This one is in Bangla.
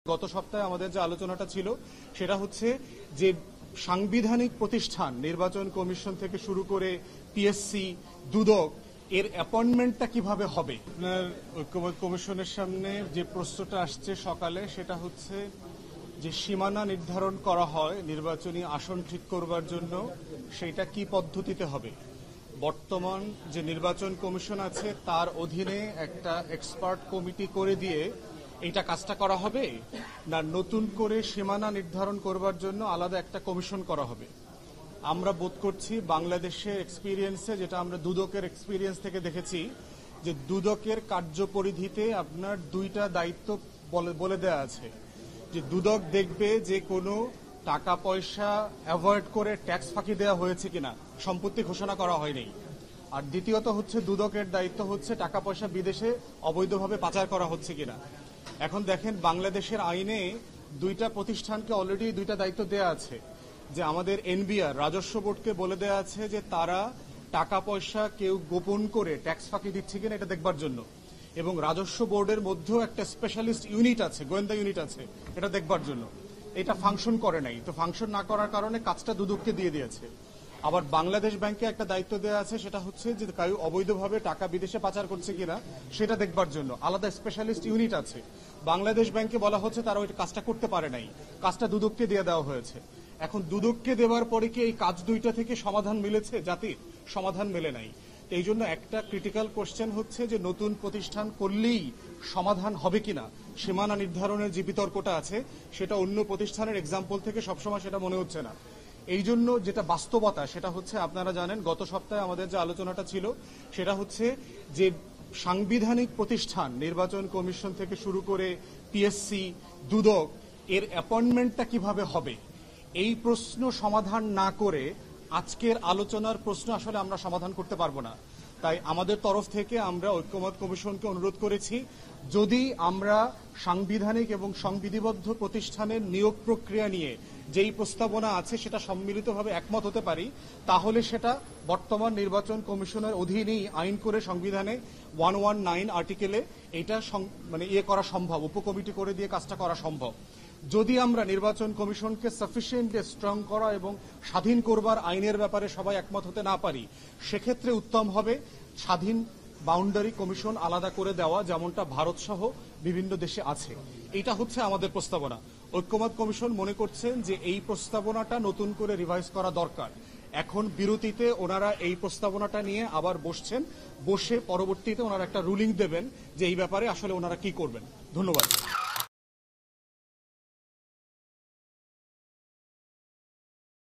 গত সপ্তাহে আমাদের যে আলোচনাটা ছিল সেটা হচ্ছে যে সাংবিধানিক প্রতিষ্ঠান নির্বাচন কমিশন থেকে শুরু করে পিএসসি, দুদক এর অ্যাপয়েন্টমেন্টটা কিভাবে হবে। আপনার ঐক্যমত্য কমিশনের সামনে যে প্রশ্নটা আসছে সকালে সেটা হচ্ছে যে সীমানা নির্ধারণ করা হয় নির্বাচনী আসন ঠিক করবার জন্য, সেটা কি পদ্ধতিতে হবে। বর্তমান যে নির্বাচন কমিশন আছে তার অধীনে একটা এক্সপার্ট কমিটি করে দিয়ে এইটা কাজটা করা হবে, না নতুন করে সীমানা নির্ধারণ করবার জন্য আলাদা একটা কমিশন করা হবে। আমরা বোধ করছি বাংলাদেশের এক্সপিরিয়েন্সে, যেটা আমরা দুদকের এক্সপিরিয়েন্স থেকে দেখেছি, যে দুদকের কার্যপরিধিতে আপনার দুইটা দায়িত্ব বলে দেওয়া আছে। যে দুদক দেখবে যে কোনো টাকা পয়সা অ্যাভয়েড করে ট্যাক্স ফাঁকি দেওয়া হয়েছে কিনা, সম্পত্তি ঘোষণা করা হয়নি। আর দ্বিতীয়ত হচ্ছে দুদকের দায়িত্ব হচ্ছে টাকা পয়সা বিদেশে অবৈধভাবে পাচার করা হচ্ছে কিনা। এখন দেখেন বাংলাদেশের আইনে দুইটা প্রতিষ্ঠানকে অলরেডি দুইটা দায়িত্ব দেওয়া আছে। যে আমাদের এনবিআর রাজস্ব বোর্ডকে বলে দেওয়া আছে যে তারা টাকা পয়সা কেউ গোপন করে ট্যাক্স ফাঁকি দিচ্ছে কিনা এটা দেখবার জন্য, এবং রাজস্ব বোর্ডের মধ্যেও একটা স্পেশালিস্ট ইউনিট আছে, গোয়েন্দা ইউনিট আছে এটা দেখবার জন্য। এটা ফাংশন করে নাই, তো ফাংশন না করার কারণে কাজটা দুদককে দিয়ে দিয়েছে। আবার বাংলাদেশ ব্যাংকে একটা দায়িত্ব দেওয়া আছে, সেটা হচ্ছে যে কেউ অবৈধভাবে টাকা বিদেশে পাচার করছে কিনা সেটা দেখবার জন্য আলাদা স্পেশালিস্ট ইউনিট আছে। বাংলাদেশ ব্যাংকে বলা হচ্ছে তারা ওই কাজটা করতে পারে নাই, কাজটা দুদককে দিয়ে দেওয়া হয়েছে। এখন দুদককে দেওয়ার পরে কি এই কাজ দুইটা থেকে সমাধান মিলেছে? জাতির সমাধান মেলে নাই। এই জন্য একটা ক্রিটিক্যাল কোশ্চেন হচ্ছে যে নতুন প্রতিষ্ঠান করলেই সমাধান হবে কিনা। সীমানা নির্ধারণের যে বিতর্কটা আছে সেটা অন্য প্রতিষ্ঠানের এক্সাম্পল থেকে সবসময় সেটা মনে হচ্ছে না। এই জন্য যেটা বাস্তবতা সেটা হচ্ছে, আপনারা জানেন গত সপ্তাহে আমাদের যে আলোচনাটা ছিল সেটা হচ্ছে যে সাংবিধানিক প্রতিষ্ঠান নির্বাচন কমিশন থেকে শুরু করে পিএসসি, দুদক এর অ্যাপয়েন্টমেন্টটা কিভাবে হবে। এই প্রশ্ন সমাধান না করে আজকের আলোচনার প্রশ্ন আসলে আমরা সমাধান করতে পারবো না। তাই আমাদের তরফ থেকে আমরা ঐক্যমত্য কমিশনকে অনুরোধ করেছি, যদি আমরা সাংবিধানিক এবং সংবিধিবদ্ধ প্রতিষ্ঠানের নিয়োগ প্রক্রিয়া নিয়ে যেই প্রস্তাবনা আছে সেটা সম্মিলিতভাবে একমত হতে পারি, তাহলে সেটা বর্তমান নির্বাচন কমিশনের অধীনেই আইন করে সংবিধানে 119 আর্টিকেলে এটা করা সম্ভব, উপকমিটি করে দিয়ে কাজটা করা সম্ভব। যদি আমরা নির্বাচন কমিশনকে সাফিসিয়েন্টলি স্ট্রং করা এবং স্বাধীন করবার আইনের ব্যাপারে সবাই একমত হতে না পারি, সেক্ষেত্রে উত্তম হবে স্বাধীন বাউন্ডারি কমিশন আলাদা করে দেওয়া, যেমনটা ভারত সহ বিভিন্ন দেশে আছে। এটা হচ্ছে আমাদের প্রস্তাবনা। ঐক্যমত্য কমিশন মনে করছেন যে এই প্রস্তাবনাটা নতুন করে রিভাইজ করা দরকার। এখন বিরতিতে ওনারা এই প্রস্তাবনাটা নিয়ে আবার বসছেন, বসে পরবর্তীতে ওনারা একটা রুলিং দেবেন যে এই ব্যাপারে আসলে ওনারা কি করবেন। ধন্যবাদ।